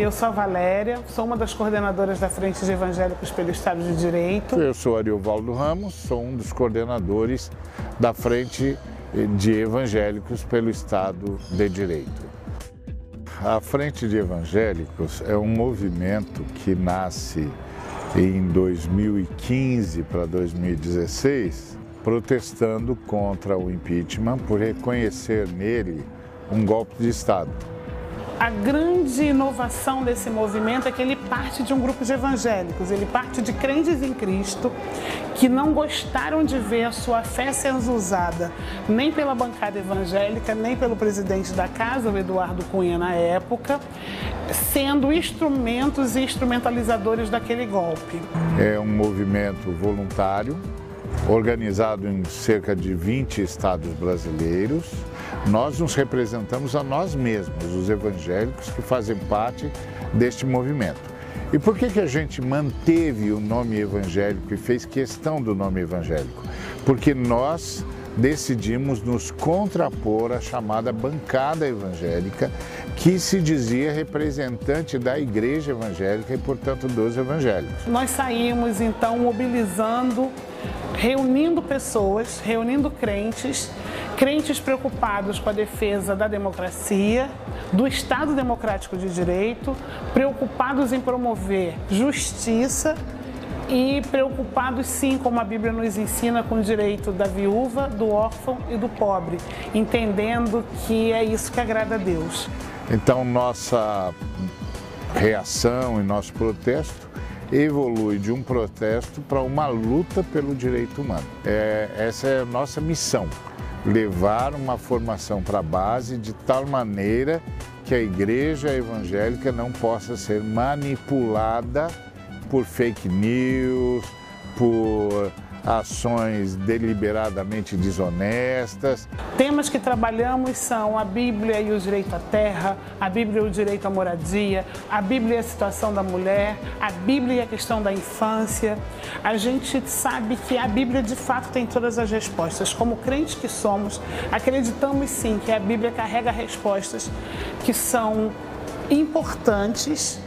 eu sou a Valéria, sou uma das coordenadoras da Frente de Evangélicos pelo Estado de Direito. Eu sou Ariovaldo Ramos, sou um dos coordenadores da Frente de Evangélicos pelo Estado de Direito. A Frente de Evangélicos é um movimento que nasce em 2015 para 2016, protestando contra o impeachment por reconhecer nele um golpe de Estado. A grande inovação desse movimento é que ele parte de um grupo de evangélicos, ele parte de crentes em Cristo que não gostaram de ver a sua fé sendo usada nem pela bancada evangélica, nem pelo presidente da casa, o Eduardo Cunha, na época, sendo instrumentos e instrumentalizadores daquele golpe. É um movimento voluntário, organizado em cerca de 20 estados brasileiros. Nós nos representamos a nós mesmos, os evangélicos que fazem parte deste movimento. E por que a gente manteve o nome evangélico e fez questão do nome evangélico? Porque nós decidimos nos contrapor à chamada bancada evangélica, que se dizia representante da igreja evangélica e, portanto, dos evangélicos. Nós saímos, então, mobilizando, reunindo pessoas, reunindo crentes preocupados com a defesa da democracia, do Estado Democrático de Direito, preocupados em promover justiça e preocupados, sim, como a Bíblia nos ensina, com o direito da viúva, do órfão e do pobre, entendendo que é isso que agrada a Deus. Então, nossa reação e nosso protesto evolui de um protesto para uma luta pelo direito humano. Essa é a nossa missão, levar uma formação para a base de tal maneira que a igreja evangélica não possa ser manipulada por fake news, por ações deliberadamente desonestas. Temas que trabalhamos são a Bíblia e o direito à terra, a Bíblia e o direito à moradia, a Bíblia e a situação da mulher, a Bíblia e a questão da infância. A gente sabe que a Bíblia de fato tem todas as respostas. Como crentes que somos, acreditamos sim que a Bíblia carrega respostas que são importantes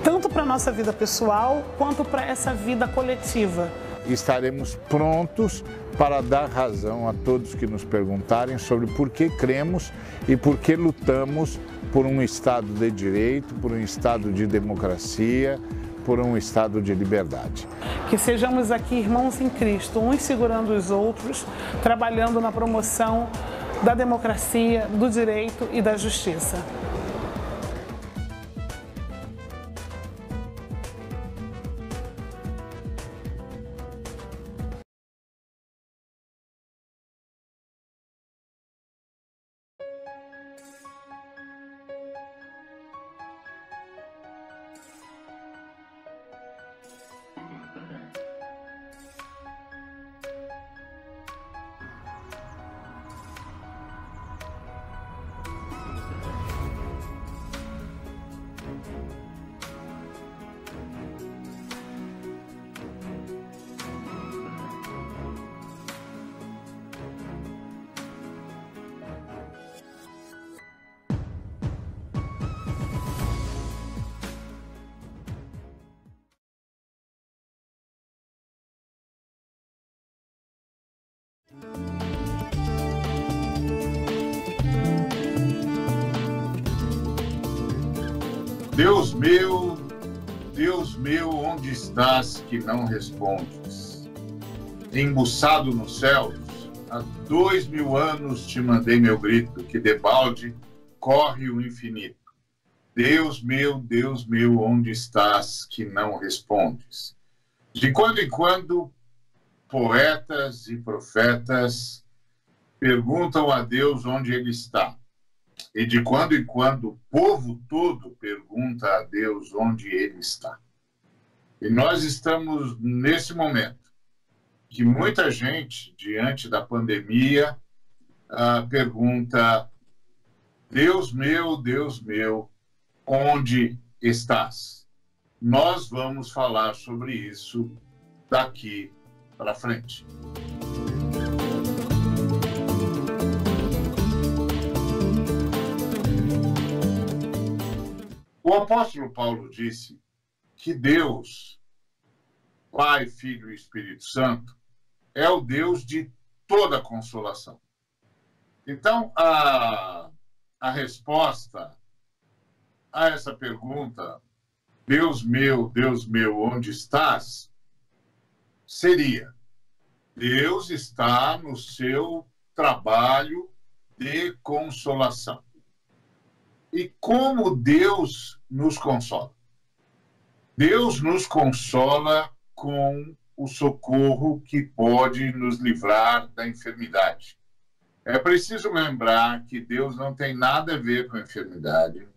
tanto para a nossa vida pessoal quanto para essa vida coletiva. Estaremos prontos para dar razão a todos que nos perguntarem sobre por que cremos e por que lutamos por um Estado de direito, por um Estado de democracia, por um Estado de liberdade. Que sejamos aqui irmãos em Cristo, uns segurando os outros, trabalhando na promoção da democracia, do direito e da justiça. Deus meu, onde estás que não respondes? Embuçado nos céus, há 2000 anos te mandei meu grito, que debalde corre o infinito. Deus meu, onde estás que não respondes? De quando em quando, poetas e profetas perguntam a Deus onde ele está. E de quando em quando, o povo todo pergunta a Deus onde ele está. E nós estamos nesse momento que muita gente, diante da pandemia, pergunta: Deus meu, onde estás? Nós vamos falar sobre isso daqui para frente. O apóstolo Paulo disse que Deus, Pai, Filho e Espírito Santo, é o Deus de toda consolação. Então, a resposta a essa pergunta, Deus meu, onde estás? Seria: Deus está no seu trabalho de consolação. E como Deus nos consola? Deus nos consola com o socorro que pode nos livrar da enfermidade. É preciso lembrar que Deus não tem nada a ver com a enfermidade.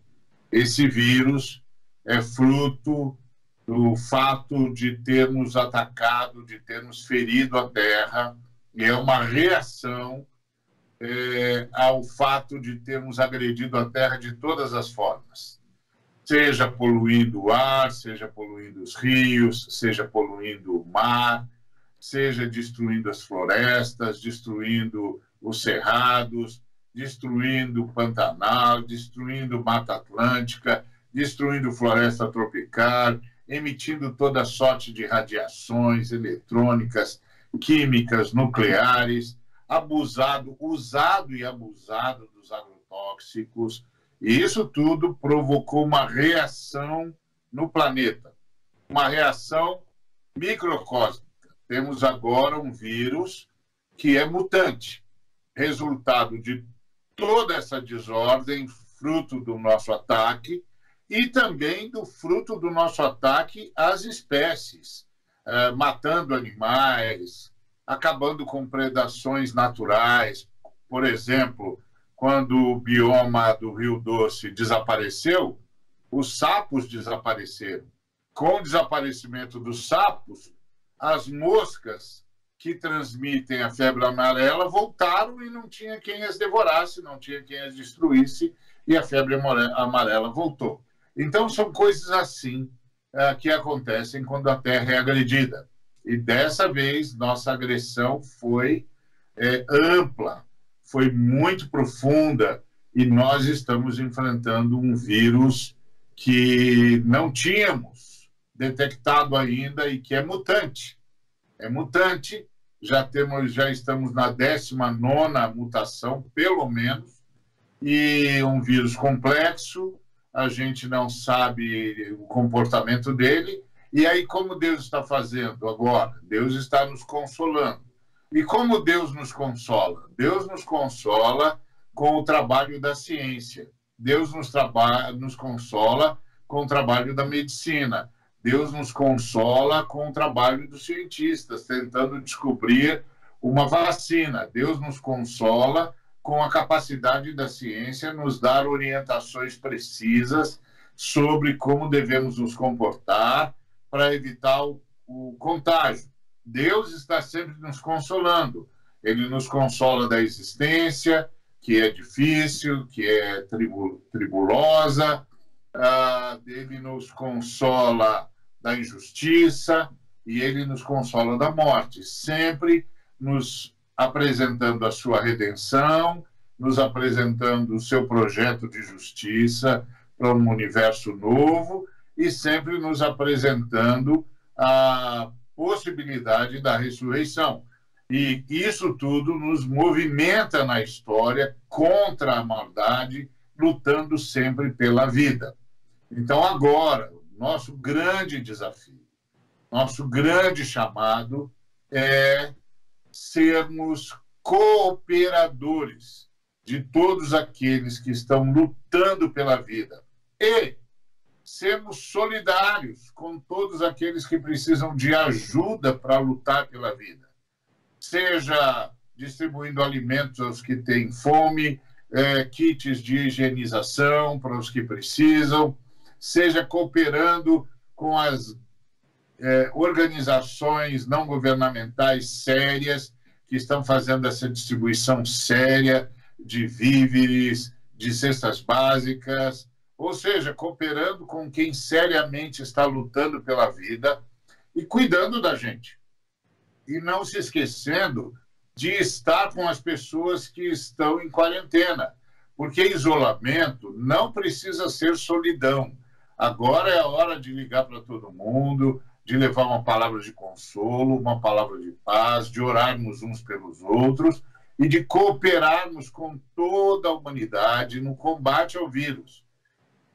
Esse vírus é fruto do fato de termos atacado, de termos ferido a Terra, e é uma reação ao fato de termos agredido a Terra de todas as formas. Seja poluindo o ar, seja poluindo os rios, seja poluindo o mar, seja destruindo as florestas, destruindo os cerrados, destruindo o Pantanal, destruindo Mata Atlântica, destruindo floresta tropical, emitindo toda sorte de radiações eletrônicas, químicas, nucleares, usado e abusado dos agrotóxicos. E isso tudo provocou uma reação no planeta, uma reação microcósmica. Temos agora um vírus que é mutante, resultado de toda essa desordem, fruto do nosso ataque, e também do fruto do nosso ataque às espécies, matando animais, acabando com predações naturais. Por exemplo, quando o bioma do Rio Doce desapareceu, os sapos desapareceram. Com o desaparecimento dos sapos, as moscas que transmitem a febre amarela voltaram e não tinha quem as devorasse, não tinha quem as destruísse, e a febre amarela voltou. Então, são coisas assim que acontecem quando a Terra é agredida. E dessa vez, nossa agressão foi ampla, foi muito profunda, e nós estamos enfrentando um vírus que não tínhamos detectado ainda e que é mutante. É mutante, já estamos na 19ª mutação, pelo menos, e um vírus complexo, a gente não sabe o comportamento dele. E aí, como Deus está fazendo agora? Deus está nos consolando. E como Deus nos consola? Deus nos consola com o trabalho da ciência. Deus nos consola com o trabalho da medicina. Deus nos consola com o trabalho dos cientistas, tentando descobrir uma vacina. Deus nos consola com a capacidade da ciência nos dar orientações precisas sobre como devemos nos comportar para evitar o contágio. Deus está sempre nos consolando. Ele nos consola da existência, que é difícil, que é tribulosa. Ele nos consola da injustiça e ele nos consola da morte, sempre nos apresentando a sua redenção, nos apresentando o seu projeto de justiça para um universo novo e sempre nos apresentando a possibilidade da ressurreição. E isso tudo nos movimenta na história contra a maldade, lutando sempre pela vida. Então, agora, nosso grande desafio, nosso grande chamado é sermos cooperadores de todos aqueles que estão lutando pela vida e sermos solidários com todos aqueles que precisam de ajuda para lutar pela vida. Seja distribuindo alimentos aos que têm fome, kits de higienização para os que precisam, seja cooperando com as organizações não governamentais sérias que estão fazendo essa distribuição séria de víveres, de cestas básicas, ou seja, cooperando com quem seriamente está lutando pela vida e cuidando da gente. E não se esquecendo de estar com as pessoas que estão em quarentena, porque isolamento não precisa ser solidão. Agora é a hora de ligar para todo mundo, de levar uma palavra de consolo, uma palavra de paz, de orarmos uns pelos outros e de cooperarmos com toda a humanidade no combate ao vírus,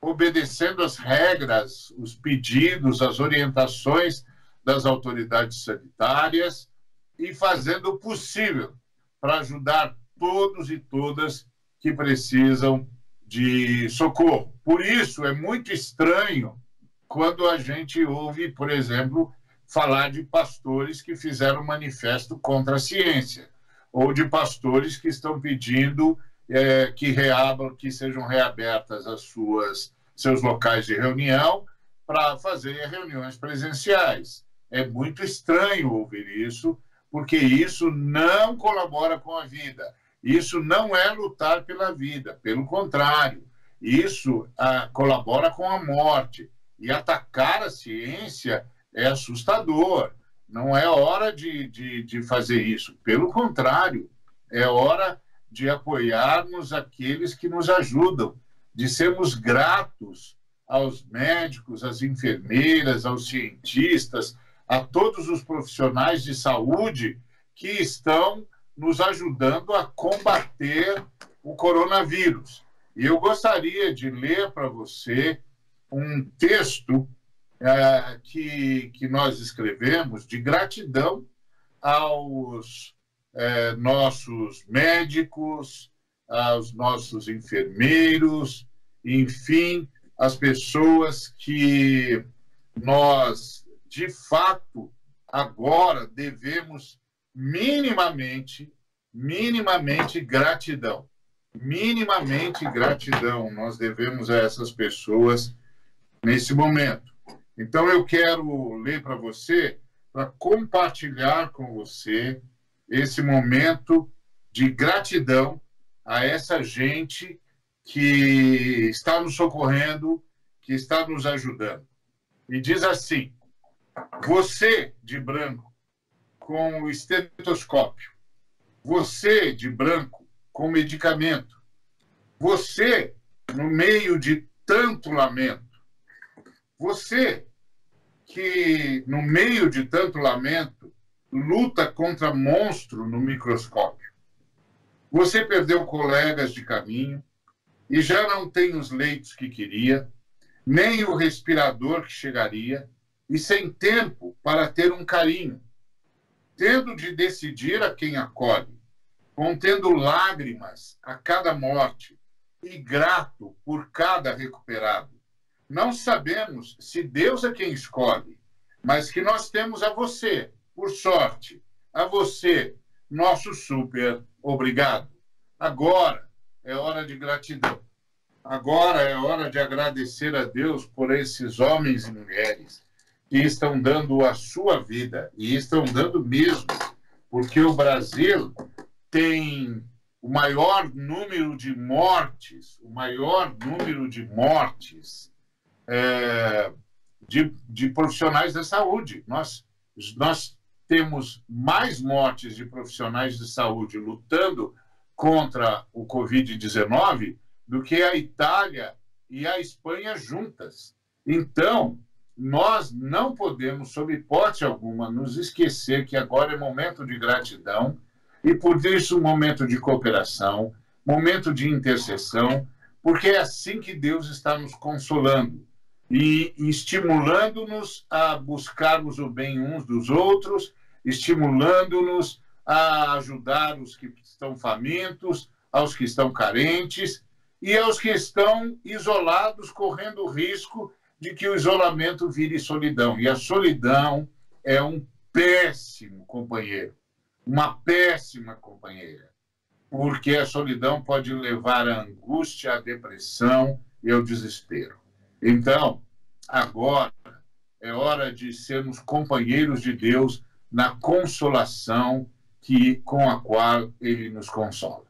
obedecendo as regras, os pedidos, as orientações das autoridades sanitárias e fazendo o possível para ajudar todos e todas que precisam de socorro. Por isso, é muito estranho quando a gente ouve, por exemplo, falar de pastores que fizeram manifesto contra a ciência, ou de pastores que estão pedindo que sejam reabertas seus locais de reunião para fazer reuniões presenciais. É muito estranho ouvir isso, porque isso não colabora com a vida. Isso não é lutar pela vida, pelo contrário, isso colabora com a morte. E atacar a ciência é assustador. Não é hora de fazer isso. Pelo contrário, é hora de apoiarmos aqueles que nos ajudam, de sermos gratos aos médicos, às enfermeiras, aos cientistas, a todos os profissionais de saúde que estão nos ajudando a combater o coronavírus. E eu gostaria de ler para você um texto que nós escrevemos de gratidão aos nossos médicos, aos nossos enfermeiros, enfim, as pessoas que nós, de fato, agora devemos minimamente gratidão. Minimamente gratidão nós devemos a essas pessoas nesse momento. Então, eu quero ler para você, para compartilhar com você esse momento de gratidão a essa gente que está nos socorrendo, que está nos ajudando. E diz assim: você de branco com o estetoscópio, você de branco com medicamento, você no meio de tanto lamento, você que no meio de tanto lamento luta contra monstro no microscópio. Você perdeu colegas de caminho e já não tem os leitos que queria, nem o respirador que chegaria, e sem tempo para ter um carinho, tendo de decidir a quem acolhe, contendo lágrimas a cada morte e grato por cada recuperado. Não sabemos se Deus é quem escolhe, mas que nós temos a você, por sorte, a você, nosso super obrigado. Agora é hora de gratidão. Agora é hora de agradecer a Deus por esses homens e mulheres que estão dando a sua vida, e estão dando mesmo, porque o Brasil tem o maior número de mortes, de profissionais da saúde. Nós temos mais mortes de profissionais de saúde lutando contra o Covid-19 do que a Itália e a Espanha juntas. Então, nós não podemos, sob hipótese alguma, nos esquecer que agora é momento de gratidão e, por isso, momento de cooperação, momento de intercessão, porque é assim que Deus está nos consolando e estimulando-nos a buscarmos o bem uns dos outros, estimulando-nos a ajudar os que estão famintos, aos que estão carentes e aos que estão isolados, correndo o risco de que o isolamento vire solidão. E a solidão é um péssimo companheiro, uma péssima companheira, porque a solidão pode levar à angústia, à depressão e ao desespero. Então, agora é hora de sermos companheiros de Deus na consolação com a qual Ele nos consola.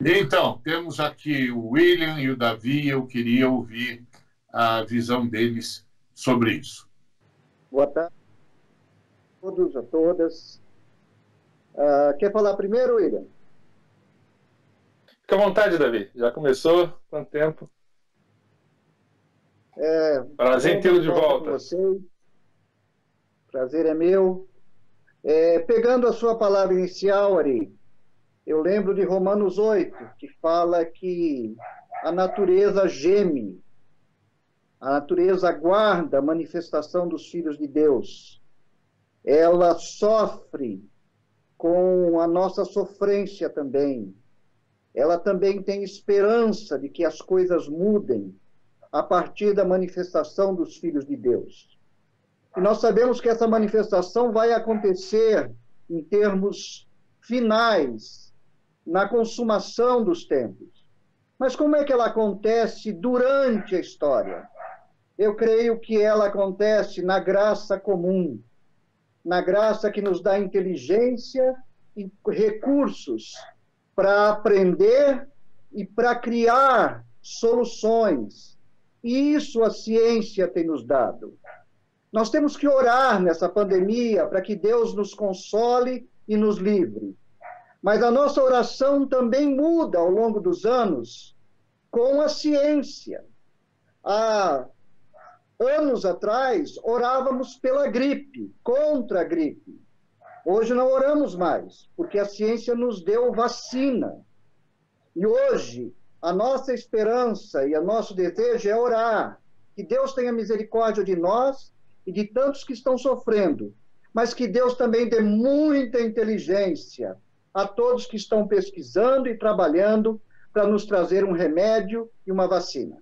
Então, temos aqui o William e o Davi, eu queria ouvir a visão deles sobre isso. Boa tarde a todos, a todas. Quer falar primeiro, William? Fica à vontade, Davi. Já começou? Quanto tempo? Prazer em tê-lo de volta. Com vocês. Prazer é meu. Pegando a sua palavra inicial, Ari, eu lembro de Romanos 8, que fala que a natureza geme, a natureza aguarda a manifestação dos filhos de Deus. Ela sofre com a nossa sofrência também. Ela também tem esperança de que as coisas mudem a partir da manifestação dos filhos de Deus. E nós sabemos que essa manifestação vai acontecer em termos finais, na consumação dos tempos. Mas como é que ela acontece durante a história? Eu creio que ela acontece na graça comum, na graça que nos dá inteligência e recursos para aprender e para criar soluções. E isso a ciência tem nos dado. Nós temos que orar nessa pandemia para que Deus nos console e nos livre. Mas a nossa oração também muda ao longo dos anos com a ciência. Há anos atrás, orávamos pela gripe, contra a gripe. Hoje não oramos mais, porque a ciência nos deu vacina. E hoje, a nossa esperança e o nosso desejo é orar, que Deus tenha misericórdia de nós e de tantos que estão sofrendo, mas que Deus também dê muita inteligência a todos que estão pesquisando e trabalhando para nos trazer um remédio e uma vacina.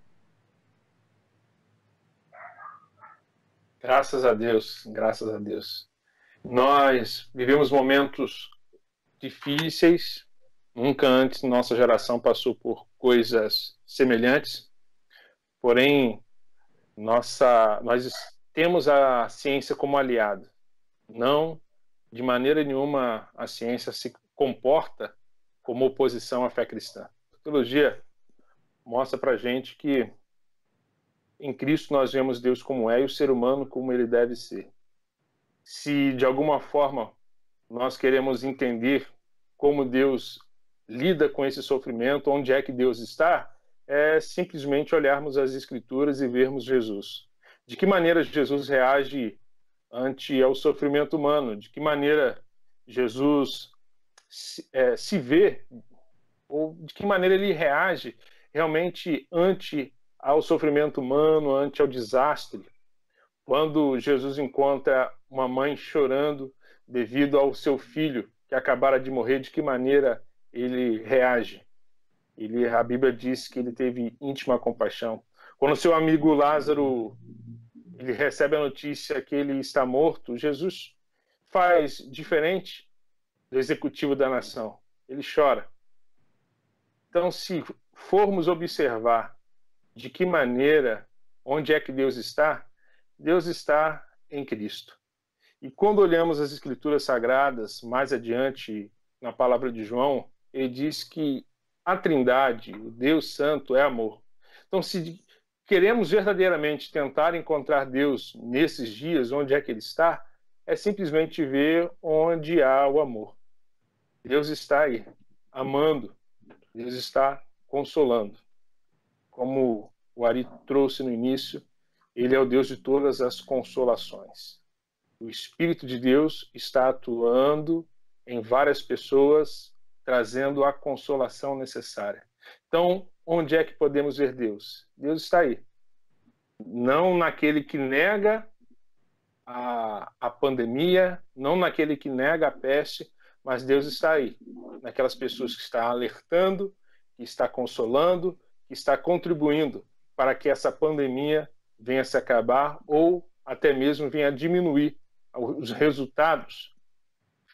Graças a Deus, graças a Deus. Nós vivemos momentos difíceis, nunca antes nossa geração passou por coisas semelhantes, porém nós temos a ciência como aliado. Não, de maneira nenhuma, a ciência se comporta como oposição à fé cristã. A teologia mostra para a gente que em Cristo nós vemos Deus como é e o ser humano como ele deve ser. Se de alguma forma nós queremos entender como Deus lida com esse sofrimento, onde é que Deus está, é simplesmente olharmos as Escrituras e vermos Jesus. De que maneira Jesus reage ante ao sofrimento humano? De que maneira Jesus se vê? Ou de que maneira ele reage realmente ante ao sofrimento humano, ante ao desastre? Quando Jesus encontra uma mãe chorando devido ao seu filho que acabara de morrer, de que maneira ele reage? A Bíblia diz que ele teve íntima compaixão. Quando seu amigo Lázaro ele recebe a notícia que ele está morto, Jesus faz diferente do executivo da nação. Ele chora. Então, se formos observar de que maneira, onde é que Deus está em Cristo. E quando olhamos as Escrituras Sagradas, mais adiante, na palavra de João, ele diz que a Trindade, o Deus Santo, é amor. Então, se queremos verdadeiramente tentar encontrar Deus nesses dias, onde é que Ele está, é simplesmente ver onde há o amor. Deus está aí, amando. Deus está consolando. Como o Ari trouxe no início, Ele é o Deus de todas as consolações. O Espírito de Deus está atuando em várias pessoas, trazendo a consolação necessária. Então, onde é que podemos ver Deus? Deus está aí. Não naquele que nega a pandemia, não naquele que nega a peste, mas Deus está aí. Naquelas pessoas que estão alertando, que está consolando, que está contribuindo para que essa pandemia venha se acabar ou até mesmo venha diminuir os resultados,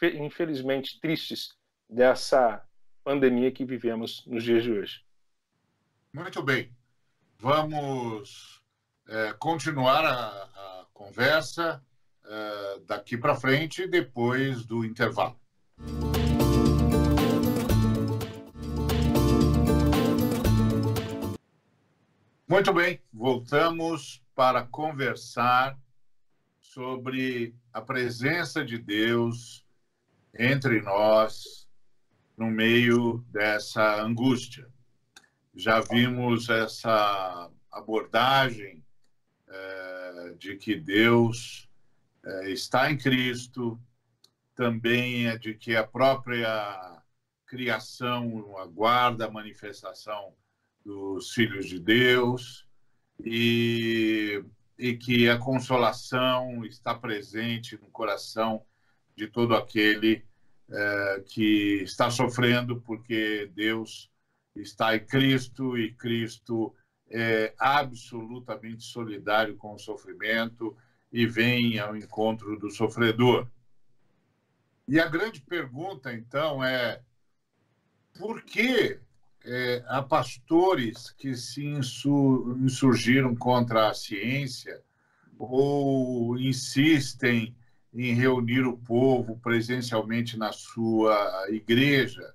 infelizmente tristes, dessa pandemia que vivemos nos dias de hoje. Muito bem. Vamos continuar a conversa daqui para frente, depois do intervalo. Muito bem, voltamos para conversar sobre a presença de Deus entre nós no meio dessa angústia. Já vimos essa abordagem de que Deus está em Cristo, também é de que a própria criação aguarda a manifestação dos filhos de Deus e que a consolação está presente no coração de todo aquele que está sofrendo, porque Deus está em Cristo e Cristo é absolutamente solidário com o sofrimento e vem ao encontro do sofredor. E a grande pergunta, então, é por que há pastores que se insurgiram contra a ciência ou insistem em reunir o povo presencialmente na sua igreja?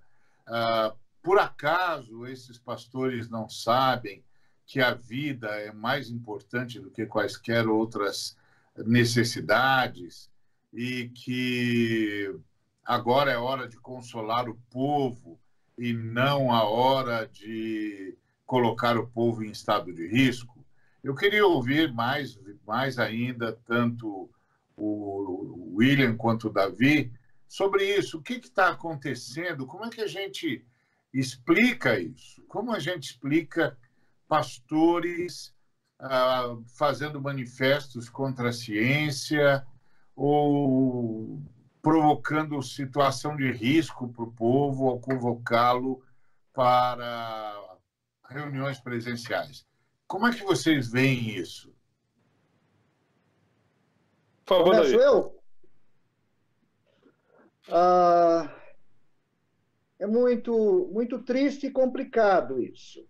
Por acaso esses pastores não sabem que a vida é mais importante do que quaisquer outras necessidades e que agora é hora de consolar o povo e não a hora de colocar o povo em estado de risco? Eu queria ouvir mais ainda, tanto o William quanto o Davi, sobre isso. O que está acontecendo? Como é que a gente explica isso? Como a gente explica pastores fazendo manifestos contra a ciência ou provocando situação de risco para o povo ao convocá-lo para reuniões presenciais? Como é que vocês veem isso? Por favor, Davi. Eu? É muito triste e complicado isso.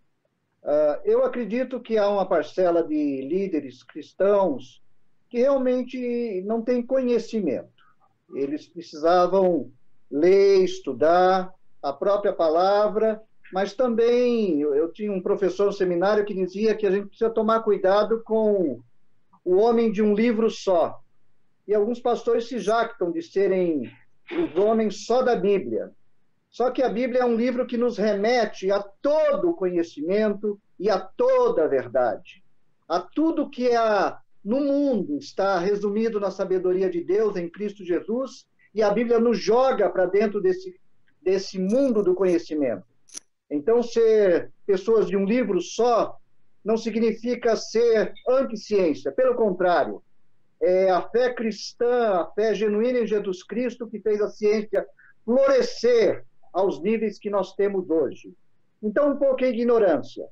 Eu acredito que há uma parcela de líderes cristãos que realmente não tem conhecimento. Eles precisavam ler, estudar a própria palavra, mas também eu tinha um professor no seminário que dizia que a gente precisa tomar cuidado com o homem de um livro só. E alguns pastores se jactam de serem os homens só da Bíblia. Só que a Bíblia é um livro que nos remete a todo o conhecimento e a toda a verdade. A tudo que no mundo está resumido na sabedoria de Deus em Cristo Jesus, e a Bíblia nos joga para dentro desse mundo do conhecimento. Então, ser pessoas de um livro só não significa ser anti-ciência. Pelo contrário, é a fé cristã, a fé genuína em Jesus Cristo que fez a ciência florescer aos níveis que nós temos hoje. Então, um pouco é ignorância.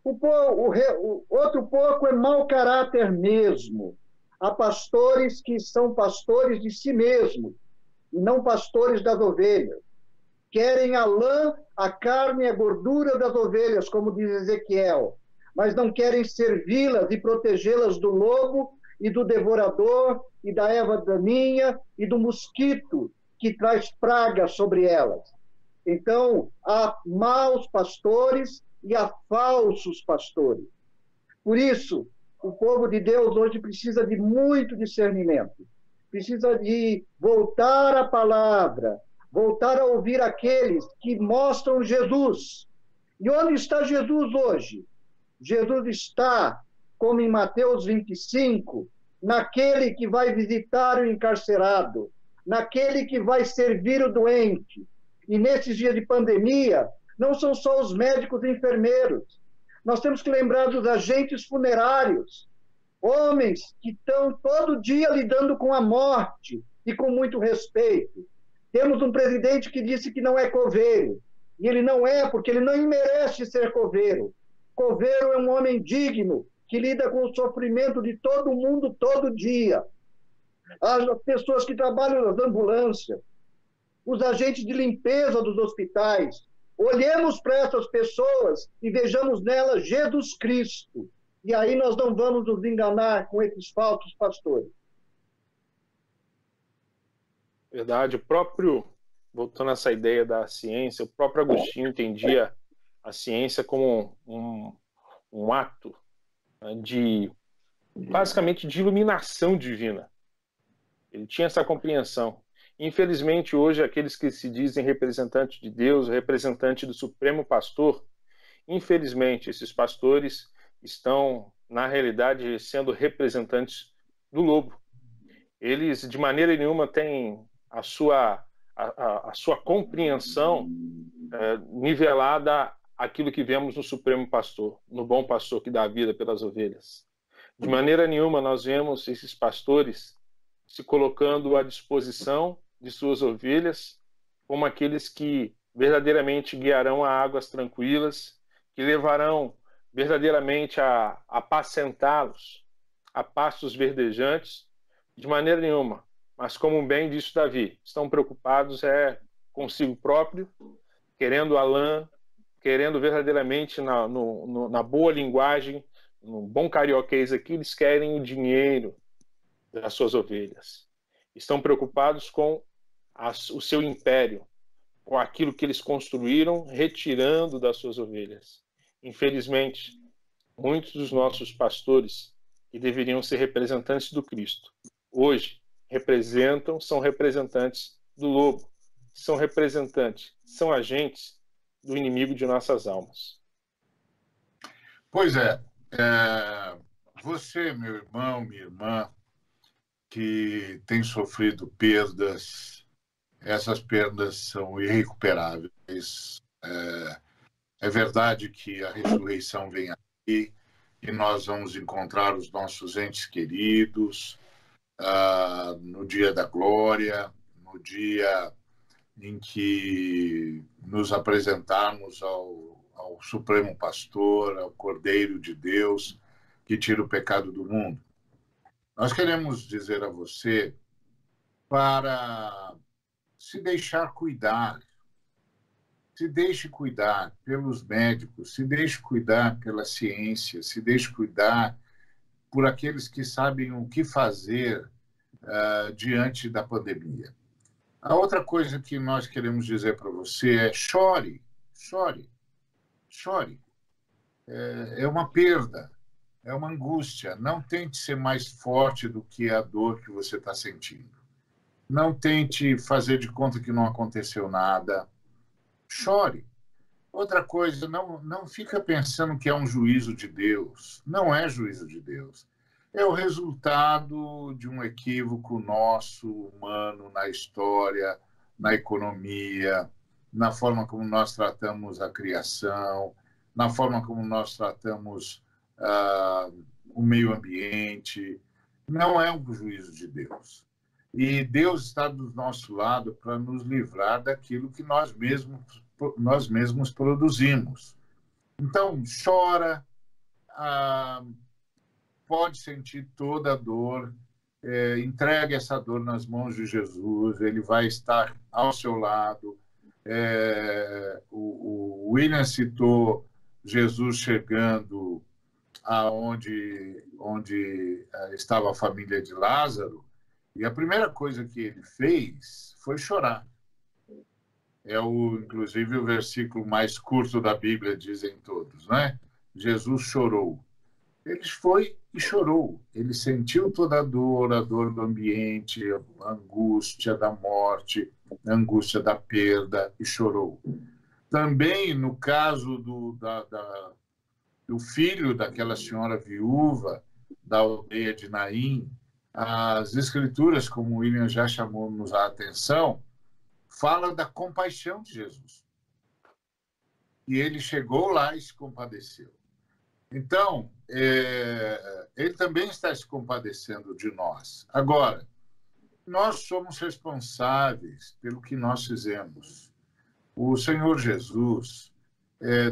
Outro pouco é mau caráter mesmo. Há pastores que são pastores de si mesmos, e não pastores das ovelhas. Querem a lã, a carne e a gordura das ovelhas, como diz Ezequiel, mas não querem servi-las e protegê-las do lobo e do devorador e da erva daninha e do mosquito que traz praga sobre elas. Então, há maus pastores e há falsos pastores. Por isso, o povo de Deus hoje precisa de muito discernimento. Precisa de voltar à palavra, voltar a ouvir aqueles que mostram Jesus. E onde está Jesus hoje? Jesus está, como em Mateus 25, naquele que vai visitar o encarcerado, naquele que vai servir o doente. E nesses dias de pandemia, não são só os médicos e enfermeiros. Nós temos que lembrar dos agentes funerários, homens que estão todo dia lidando com a morte e com muito respeito. Temos um presidente que disse que não é coveiro. E ele não é, porque ele não merece ser coveiro. Coveiro é um homem digno, que lida com o sofrimento de todo mundo todo dia. As pessoas que trabalham nas ambulâncias, os agentes de limpeza dos hospitais. Olhemos para essas pessoas e vejamos nelas Jesus Cristo. E aí nós não vamos nos enganar com esses falsos pastores. Verdade. Voltando a essa ideia da ciência, o próprio Agostinho entendia a ciência como um ato, né, basicamente de iluminação divina. Ele tinha essa compreensão. Infelizmente, hoje, aqueles que se dizem representantes de Deus, representante do Supremo Pastor, infelizmente, esses pastores estão na realidade, sendo representantes do lobo. Eles, de maneira nenhuma, têm a sua compreensão nivelada àquilo que vemos no Supremo Pastor, no bom pastor que dá a vida pelas ovelhas. De maneira nenhuma nós vemos esses pastores se colocando à disposição de suas ovelhas como aqueles que verdadeiramente guiarão a águas tranquilas, que levarão verdadeiramente a apacentá-los a pastos verdejantes, de maneira nenhuma. Mas como bem disse Davi, estão preocupados consigo próprio, querendo a lã, querendo verdadeiramente, na boa linguagem, no bom carioquês aqui, eles querem o dinheiro das suas ovelhas. Estão preocupados com o seu império, com aquilo que eles construíram, retirando das suas ovelhas. Infelizmente, muitos dos nossos pastores, que deveriam ser representantes do Cristo, hoje são representantes do lobo, são agentes do inimigo de nossas almas. Pois é. Você, meu irmão, minha irmã, que tem sofrido perdas, essas perdas são irrecuperáveis. É verdade que a ressurreição vem aqui e nós vamos encontrar os nossos entes queridos no dia da glória, no dia em que nos apresentarmos ao Supremo Pastor, ao Cordeiro de Deus, que tira o pecado do mundo. Nós queremos dizer a você para se deixar cuidar, se deixe cuidar pelos médicos, se deixe cuidar pela ciência, se deixe cuidar por aqueles que sabem o que fazer diante da pandemia. A outra coisa que nós queremos dizer para você é chore, chore, chore. É uma perda, é uma angústia. Não tente ser mais forte do que a dor que você está sentindo. Não tente fazer de conta que não aconteceu nada. Chore. Outra coisa, não fica pensando que é um juízo de Deus. Não é juízo de Deus. É o resultado de um equívoco nosso, humano, na história, na economia, na forma como nós tratamos a criação, na forma como nós tratamos o meio ambiente. Não é um juízo de Deus. E Deus está do nosso lado para nos livrar daquilo que nós mesmos produzimos. Então, chora, pode sentir toda a dor, entregue essa dor nas mãos de Jesus, ele vai estar ao seu lado. O William citou Jesus chegando onde estava a família de Lázaro, e a primeira coisa que ele fez foi chorar. Inclusive, o versículo mais curto da Bíblia, dizem todos, né? Jesus chorou. Ele foi e chorou. Ele sentiu toda a dor do ambiente, a angústia da morte, a angústia da perda, e chorou. Também, no caso do filho daquela senhora viúva da aldeia de Naim, as Escrituras, como o William já chamou-nos a atenção, fala da compaixão de Jesus. E ele chegou lá e se compadeceu. Então, ele também está se compadecendo de nós. Agora, nós somos responsáveis pelo que nós fizemos. O Senhor Jesus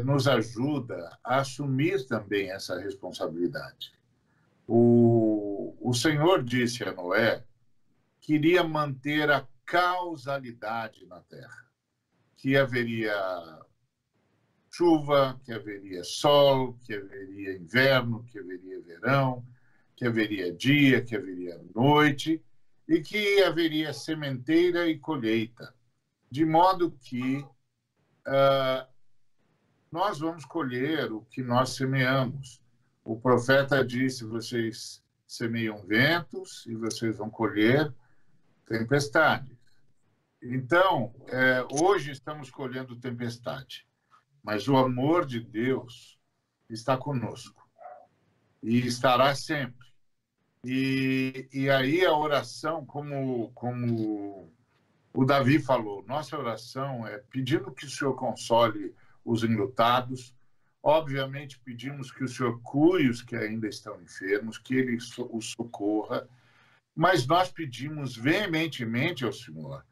nos ajuda a assumir também essa responsabilidade. O Senhor disse a Noé que iria manter a causalidade na terra, que haveria chuva, que haveria sol, que haveria inverno, que haveria verão, que haveria dia, que haveria noite, e que haveria sementeira e colheita, de modo que nós vamos colher o que nós semeamos. O profeta disse: vocês semeiam ventos e vocês vão colher tempestades. Então, hoje estamos colhendo tempestade, mas o amor de Deus está conosco. e estará sempre. E aí a oração, como o Davi falou, nossa oração é pedindo que o Senhor console os enlutados, obviamente pedimos que o Senhor cure os que ainda estão enfermos, que Ele os socorra, mas nós pedimos veementemente ao Senhor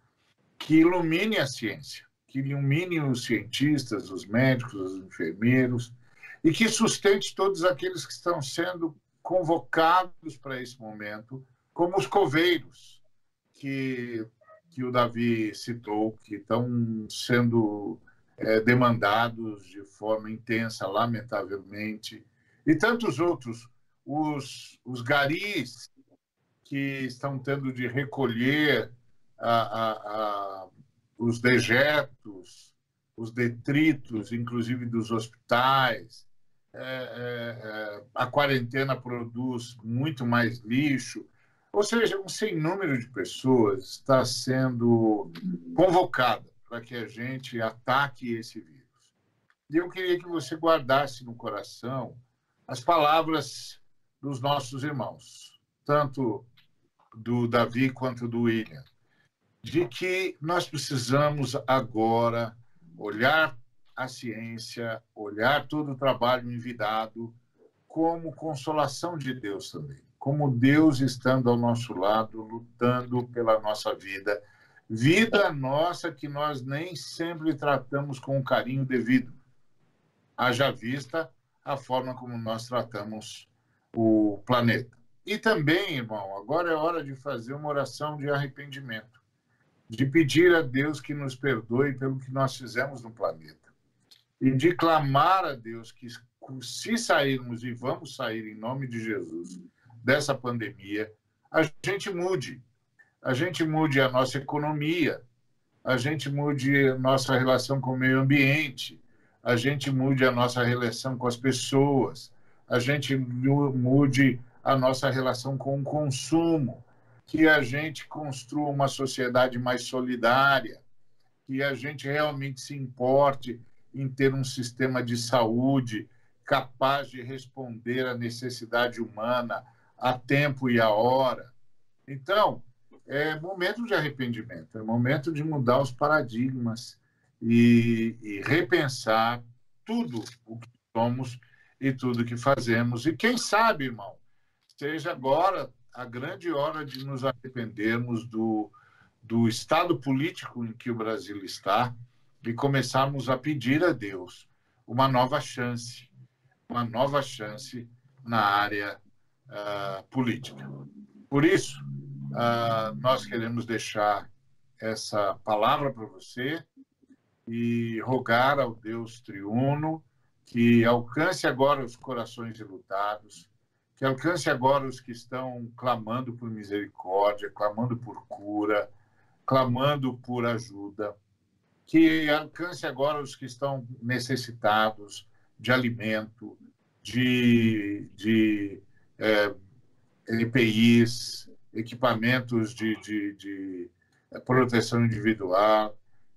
que ilumine a ciência, que ilumine os cientistas, os médicos, os enfermeiros, e que sustente todos aqueles que estão sendo convocados para esse momento, como os coveiros, que o Davi citou, que estão sendo demandados de forma intensa, lamentavelmente, e tantos outros, os garis que estão tendo de recolher os dejetos, os detritos, inclusive dos hospitais. A quarentena produz muito mais lixo. Ou seja, um sem número de pessoas está sendo convocada para que a gente ataque esse vírus. E eu queria que você guardasse no coração as palavras dos nossos irmãos, tanto do Davi quanto do William, de que nós precisamos agora olhar a ciência, olhar todo o trabalho envidado como consolação de Deus também, como Deus estando ao nosso lado, lutando pela nossa vida, vida nossa que nós nem sempre tratamos com o carinho devido, haja vista a forma como nós tratamos o planeta. E também, irmão, agora é hora de fazer uma oração de arrependimento, de pedir a Deus que nos perdoe pelo que nós fizemos no planeta e de clamar a Deus que, se sairmos, e vamos sair em nome de Jesus, dessa pandemia, a gente mude a nossa economia, a gente mude a nossa relação com o meio ambiente, a gente mude a nossa relação com as pessoas, a gente mude a nossa relação com o consumo, que a gente construa uma sociedade mais solidária, que a gente realmente se importe em ter um sistema de saúde capaz de responder à necessidade humana a tempo e a hora. Então, é momento de arrependimento, é momento de mudar os paradigmas e repensar tudo o que somos e tudo o que fazemos. E quem sabe, irmão, seja agora a grande hora de nos arrependermos do estado político em que o Brasil está e começarmos a pedir a Deus uma nova chance na área política. Por isso, nós queremos deixar essa palavra para você e rogar ao Deus triuno que alcance agora os corações enlutados, que alcance agora os que estão clamando por misericórdia, clamando por cura, clamando por ajuda, que alcance agora os que estão necessitados de alimento, de EPIs, equipamentos de proteção individual,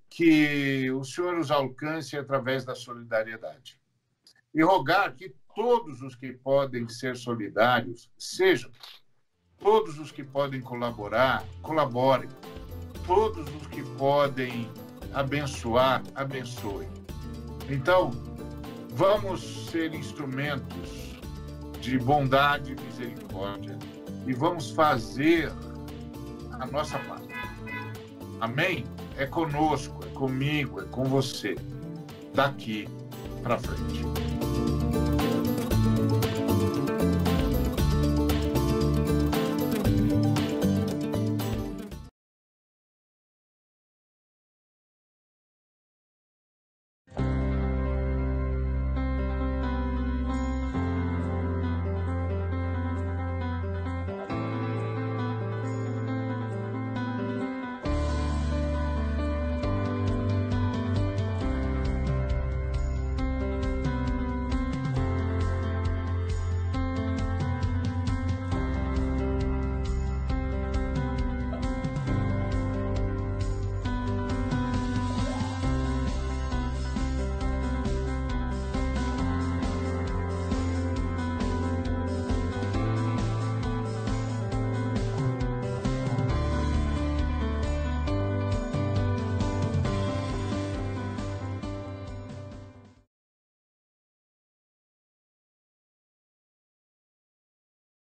que o Senhor os alcance através da solidariedade. E rogar que todos os que podem ser solidários sejam, todos os que podem colaborar, colaborem, todos os que podem abençoar, abençoem. Então, vamos ser instrumentos de bondade e misericórdia e vamos fazer a nossa parte. Amém? É conosco, é comigo, é com você, daqui para frente.